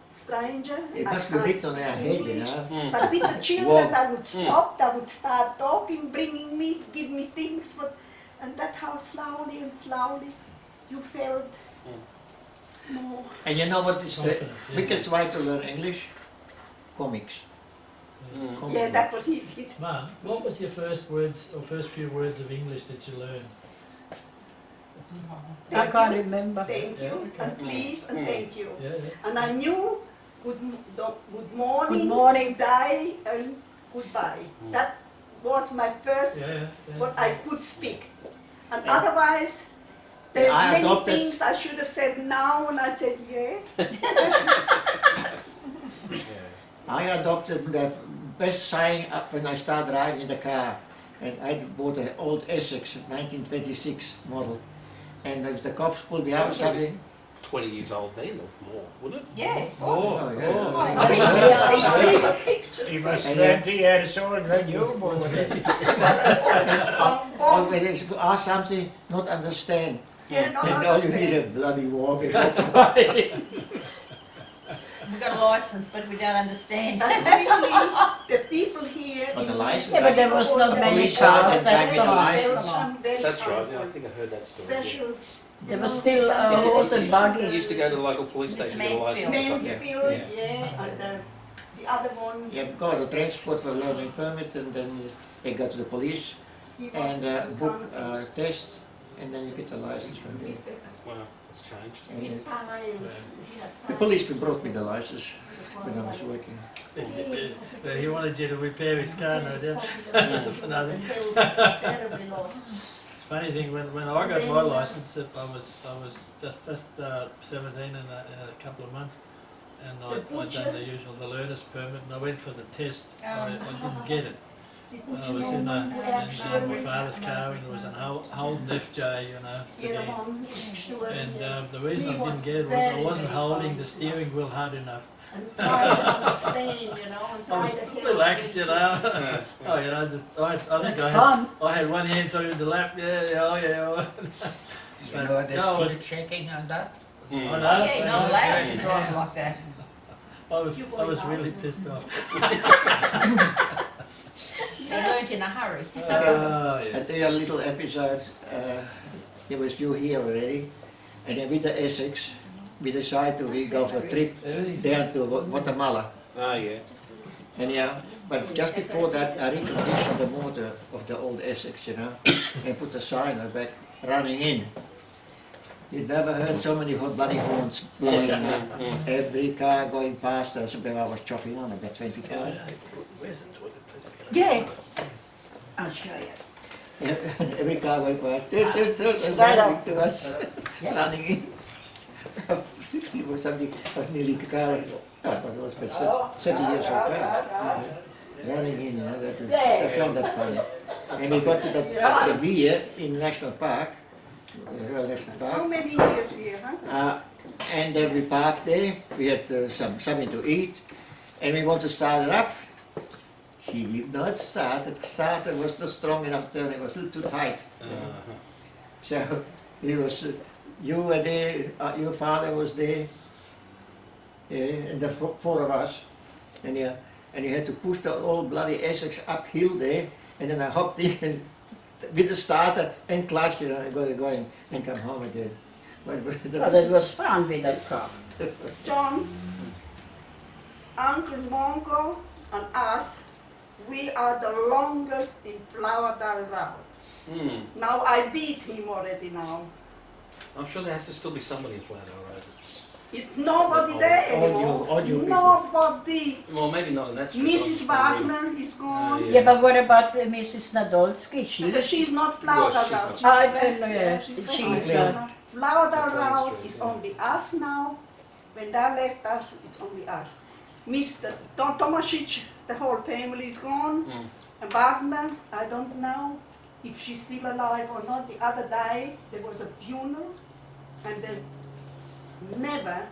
stranger. It I must be can't written on our speak head, you English. know. But with the children, Walk. they would stop, they would start talking, bringing me, give me things, and that's how slowly and slowly you felt more. And you know what is the Confident, yeah. biggest way to learn English? Comics. Mm. Comics. Yeah, that's what he did. Mum, what was your first words or first few words of English that you learned? I can't remember. Thank Yeah, you, okay. and please, and thank you. Yeah, yeah. And I knew good morning, Good morning. good day, and goodbye. That was my first, Yeah, yeah. what I could speak. And otherwise, there's I many adopted- things I should have said now, and I said yeah. I adopted the best saying up when I started riding in the car. And I bought an old Essex 1926 model. And if the cops pulled me out or something, 20 years old then or more, wouldn't it? Yeah, it was. Oh, yeah. oh. I I have pictures. He was And 20 years old when you were born. or when they ask something, not understand. Yeah, no, And I all you need understand. a bloody walk. And that's why. We've got a license, but we don't understand. But really, the people here But the in license, Yeah, but there was not many Police sergeant cars back at with the the time. license. That's right, yeah, I think I heard that story. yeah. Special. There was still a horse and You buggy. used to go to the local police Mr. station to get a license or something. Mansfield, Yeah. yeah, and the other one, You've got a transport for learning permit and then you go to the police he was and in book council. a test and then you get the license from there. Wow, it's changed. And, In Pines, the policeman brought me the license when I was working. He wanted you to repair his car, no doubt. For nothing. Terribly long. It's a funny thing, when I got my license, I was just 17 in a couple of months, and I'd done the usual, the learner's permit, and I went for the test. I didn't get it. I was in my father's car, and it was an Holden FJ, you know. And the reason I didn't get it was I wasn't holding the steering wheel hard enough. And try to understand, you know, and I try was to help. relaxed, you know. Oh, you know, I think That's fun. I had one hand sort of in the lap, yeah. You know the No, I was- speed checking on that? I know. Yeah, you're not allowed to Yeah. drive like that. I was really pissed off. You learnt in a hurry. Oh, yeah. I tell you a little episode, there was you here already and then with the Essex we decided we go for a trip Everything's down nice. to Guatemala. Oh, yeah. And yeah, but just before that I reconditioned the motor of the old Essex, you know, and put a sign on the back, running in. You never heard so many hot bloody horns blowing. Every car going past us, I was chopping on about 20 cars. Where's the toilet, please? Yeah. I'll show you. Every car going by, and Straight up. running to us, Yeah. running in. 50 or something, was nearly a car, no, it was about 30 years old car. running in, you know, Yeah. I found that funny. And we got to that reverie in National Park, Royal National So Park, many years here, huh? and then we parked there, we had something to eat, and we want to start it up. He did not start, it started, was not strong enough turn, it was a little too tight. So, he was, you were there, your father was there, and the four of us, and you had to push the old bloody Essex uphill there, and then I hopped in and with the starter and clutch, you know, I got it going and come home again. Oh, that was fun with that car. John, Uncle Mongo and us, we are the longest in Flowerdale Road. Now I beat him already now. I'm sure there has to still be somebody in Flat Road. It's nobody there anymore. All you people. Nobody. Well, maybe not in that street. Mrs. Wagner is gone. Yeah, but what about Mrs. Nadolski? She's not Well, Flowerdale she's Road. not. I don't know. Yeah, She's not. Flowerdale Plain Road Street, is yeah. only us now. When they left us, it's only us. Mr. Tomasic, the whole family is gone. And Wagner, I don't know if she's still alive or not. The other day, there was a funeral, and then never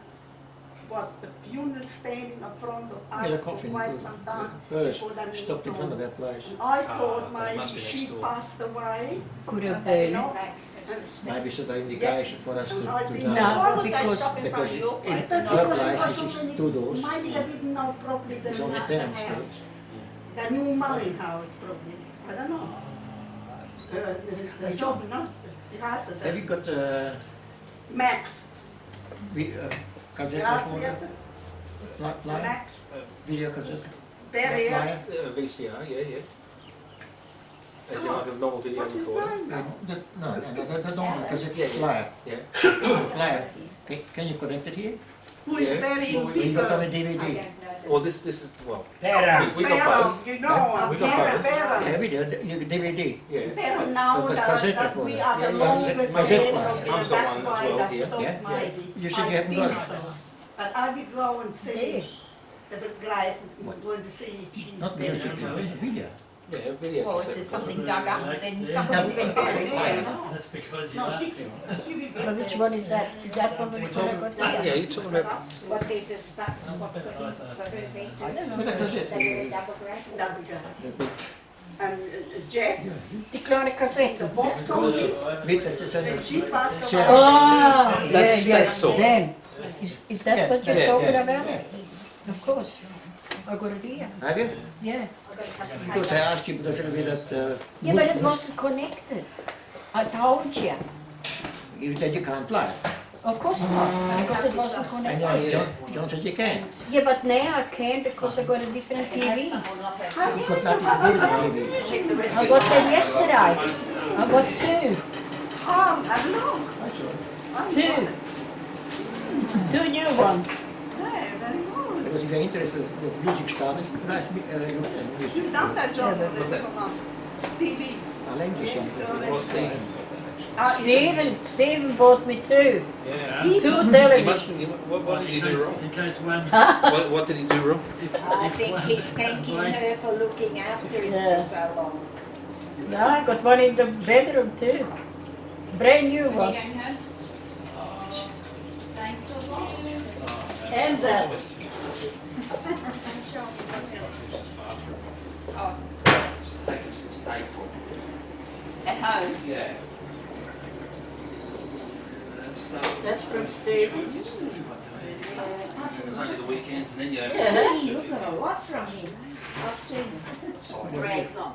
was the funeral standing in front of Yeah, the us for coffin, quite some time. first, before they stopped in moved front on. of that place. And I thought that must maybe be she next door. passed away. Could have You been. know, Maybe it's an indication for us to And I know. think- No, Why would they because- stop in front of your in place? her because place, it was which so is many- 2 doors, Maybe they didn't know properly the it's only tenants there. house. The new mine house probably. I don't know. The shop, no? The house that Have you got Max. cassette Ja, recorder? Flyer? Max. Video cassette? Barry. Flyer? VCR, yeah. As in like a normal video What's his recorder. name now? The normal cassette Yeah. flyer. Yeah. Flyer. Can you connect it here? Who is Yeah. Barry Well, You got on Bigger? a DVD? Well, this is, well, Pera. we got Barry, both. you know, We got both. Yeah, Barry. video, DVD. Yeah. Barry now But that cassette that we recorder. are the Yeah, longest cassette end player. of Mum's the got that one as why well, that yeah. stopped Yeah. maybe. You said I you haven't think got it. so. But I will go and see. The drive, going to see if she's Not there. music, video. Yeah, video Well, if cassette there's recorder. something dug up, then Yeah. somebody's been buried there. That's because you No, like she, him. she will But get which there. one is that? Is that one with Yeah, you're talking about. What there's a spot for him, for her thing I don't But know. a cassette. double graph. Double drive. The big- And Jack, Die kleine the cassette. box on it, With the when she passed Sarah. away. Ah, That's- yeah, that's all. Them. Is that what you're Yeah, talking yeah. about? Of course. I got it here. Have you? Yeah. Because I asked you because of that. Yeah, but it wasn't connected. I told you. You said you can't play. Of course not, because it wasn't And connected. John said you can. Yeah, but now I can because I got a different TV. You've got nothing to do with the TV. I got that yesterday. I got two. Oh, I don't know. That's all. Two. Two new ones. Yeah, very good. Because if you're interested in the music stuff, it's nice music. You've done that job Yeah, already that? for Mum. TV. Alleen dus Yeah, so What's the? Steven bought me two. Yeah. Two He televisions. must, what did he do wrong? In case one, What did he do wrong? I think he's thanking her for looking after him Yeah. for so long. No, I got one in the bedroom too. Brand new one. And that. Take us since April. At home. Yeah. That's from Steven. It's only the weekends and then you have Yeah. Gee, look at a lot from him. I've seen it. Drags on.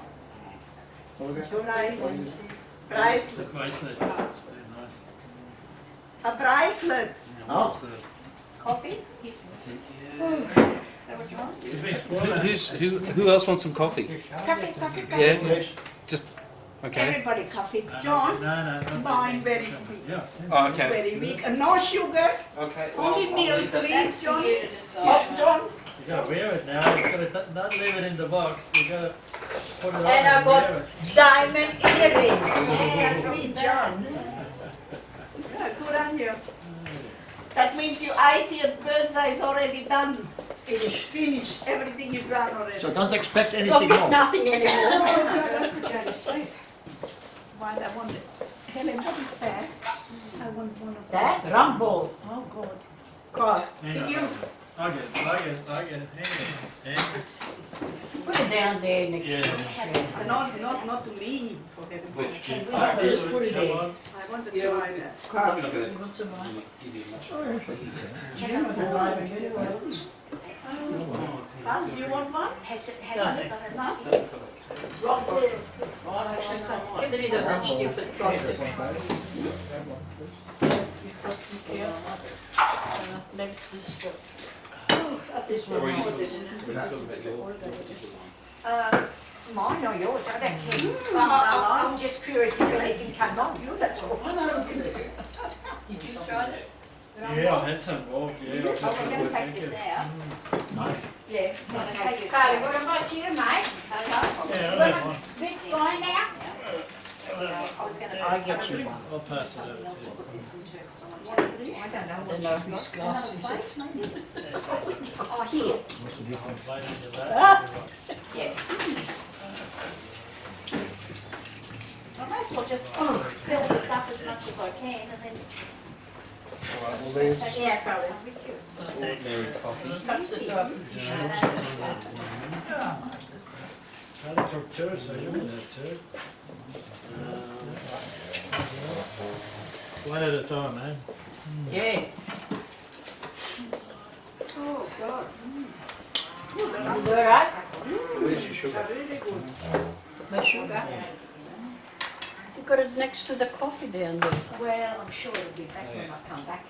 Bracelet. Bracelet. bracelet. Very nice. A bracelet. Oh. Coffee? Who else wants some coffee? Coffee, coffee, coffee. Yeah. Yes. Just okay. Everybody coffee. John, No, not mine these. very weak. Yeah, same. Oh, okay. Very weak. And no sugar. Okay. Only milk, please, John. That's Oh, John. You gotta wear it now. You gotta not leave it in the box. You gotta put it on And I and wear got it. diamond earrings. Yeah, see, John. Yeah, good on you. That means your 80th birthday is already done. Finished. Everything is done already. So don't expect Don't anything get more. nothing anymore. Go to sleep. Why I want it. Helen, what is that? I want one of That rumble. Oh God. God, Hang did on. you I get it. Hang on. put it down there next Yeah. to it? Not to me. For heaven's Which sake. is- Just put it Come there. on. I want to try that. Carl, Look at it. you want some more? Give you much. You want to drive it anyway. Huh? You want one? Has it No. got a knife? It's right there. Get rid of that stupid plastic. Next is the. This one. Mine or yours, I don't care. I'm just curious if anything came on you, that's all. Did you try it? Yeah, I had some involved. Yeah, I Oh, just we're going to take thank you. this out. Yeah. Gonna take it Carly, out. what about you, mate? Yeah, I have one. Big fine now? I was gonna. I get you one. I'll pass it over to you. Put this into it 'cause I want to. I don't know Then what I'll she's be got. glasses. Oh, here. I'll play on your lap. Yeah. I might as well just fill this up as much as I can and then. Yeah, Carly. Some with you. Ordinary coffee. That's the top. I took two, so you can have two. One at a time, eh? Yeah. Oh God. Is it all right? Where's your sugar? Really good. My sugar? You got it next to the coffee down there. Well, I'm sure it'll be back when I come back.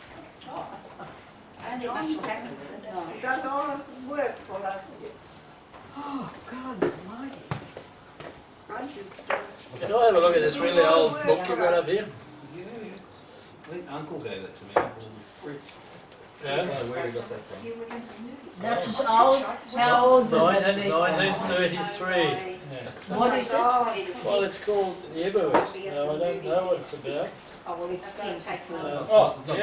I don't think much will happen with it, that's for sure. That's all work for us. Oh, God almighty. I should. Can I have a look at this really old book you've got up here? I think Uncle gave it to me. Uncle Fritz. I don't Yeah. know where he got that from. You were going to movies. That's as old. How old would it be? 1933. What is it? Well, it's called the Everest. Now, I don't know what it's about. Oh, well, it's 10 take for Oh, yeah.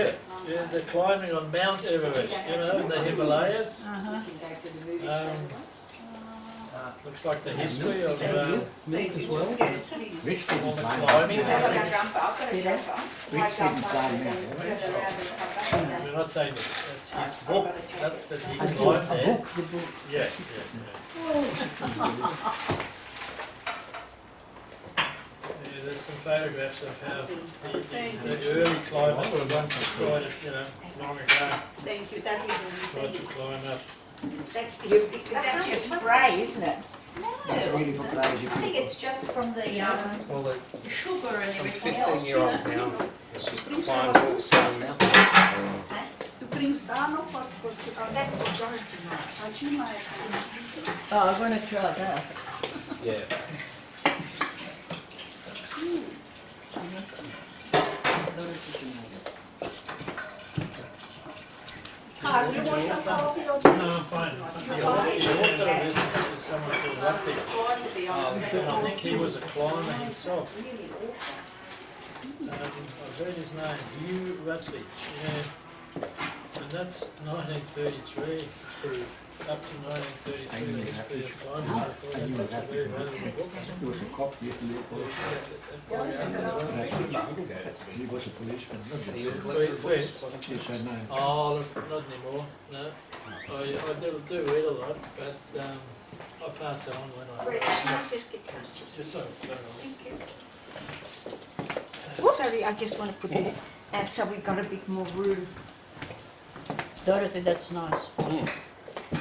Yeah, they're climbing on Mount Everest, you know, in the Himalayas. Looks like the history of Milk as well. Yes, please. Rich all didn't the climb climbing. that. I've got to jump up, got to Did jump up. Rich didn't climb that. We're not saying that's his book, that he I climbed thought a there. book, the book. Yeah, yeah, there's some photographs of how the early climbers were once tried it, you know, long ago, Thank you. That is tried to climb up. That's your spray, isn't it? That's really for crazy I think people. it's just from the Well, the sugar and some everything else. 15-year-olds now, it's just climbed all Stone Mountain. to bring Stano first. That's what George tonight. I see my. Oh, I'm gonna try that. Yeah. Carl, you want some coffee or? No, I'm fine. The author of this is someone called Rutledge. I think he was a climber himself. I've heard his name, Hugh Rutledge. Yeah. And that's 1933 through up to 1933. The history of climbing. That's a very valuable book. He was a cop, he had to live for it. He was a policeman, not He was just looking for Fritz. his name. Oh, look, not anymore. No, I do read a lot, but I'll pass that on when I. Fred, can I just get Just so, Thank you. Sorry, I just want to put this out so we've got a bit more room. Dorothy, that's nice.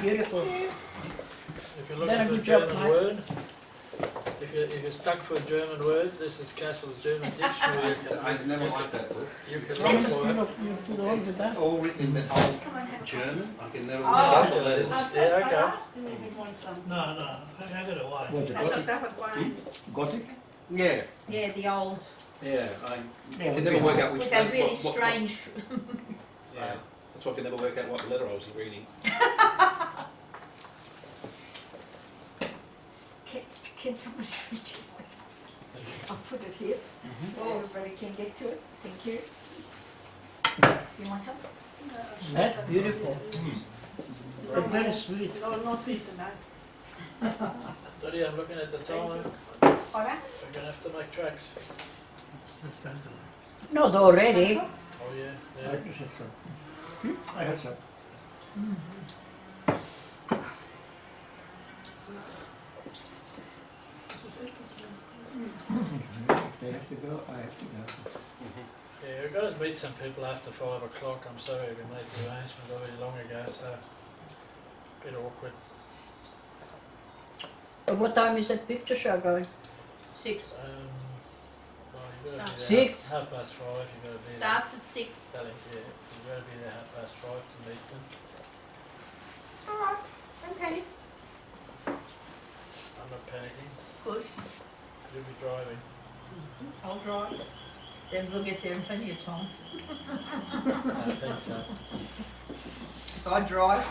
Beautiful. If you're Done a looking for a good job, German mate. word, if you're stuck for a German word, this is Castle's German Dictionary. I never liked that book. You can How look much for it. you put on with that? All written in the old German. I can never Oh, read the letters. yeah, okay. No, I had it away. What, the I thought Gothic? that was one. Gothic? Yeah, Yeah, the old, yeah. I Yeah, can never work out which with that letter- really what- strange, Yeah, that's why I can never work out what letter I was reading. Can somebody read it? I'll put it here so everybody can get to it. Thank you. You want some? That's beautiful. But very sweet. No, not tonight. Lydia, I'm looking at the time. Alright. We're gonna have to make tracks. Not already. Oh yeah, yeah. I had some. If they have to go, I have to go. Yeah, we've got to meet some people after 5 o'clock. I'm sorry we made the arrangement already long ago, so a bit awkward. What time is that picture show going? 6. Well, you've got to be there 6. half past 5. You've got to be Starts at 6. there. Yeah, you've got to be there 5:30 to meet them. Alright. Okay. I'm not panicking. Good. You'll be driving. I'll drive. Then we'll get there in plenty of time. I think so. If I drive,